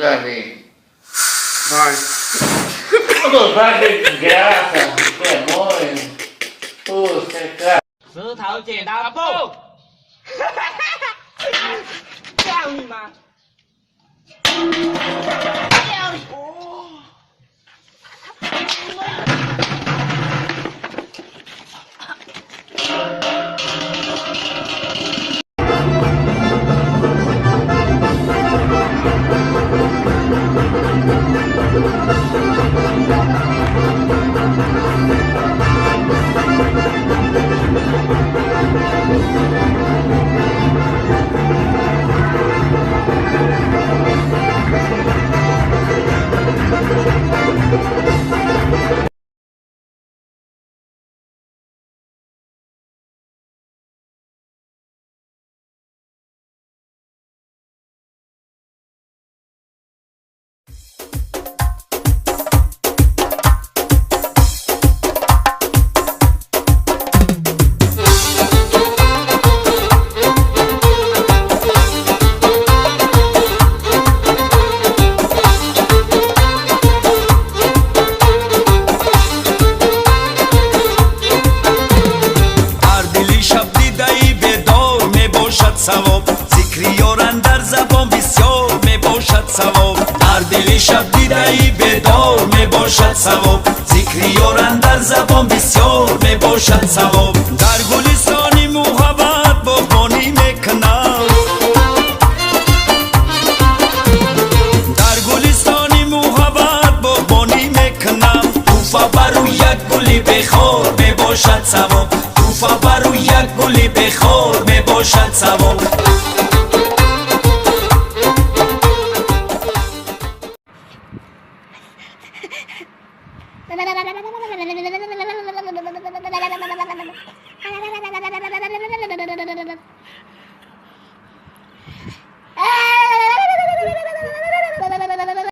Dani. Vai. Todo vai de graça, que amor. Puxa, cara. Sứ thảo chỉ đạo bố. Chào đi mà. Chào đi. ذکریارن در زبان بسیار می باشد ثواب در دل شب دیده‌ای بیدار می باشد ثواب ذکریارن در زبان بسیار می باشد ثواب در گلستانی محبت باغبانی میکنم در گلستانی محبت باغبانی میکنم توفا برو یک گلی بخار می باشد ثواب توفا برو یک گلی بخار می باشد ثواب La la la la la la.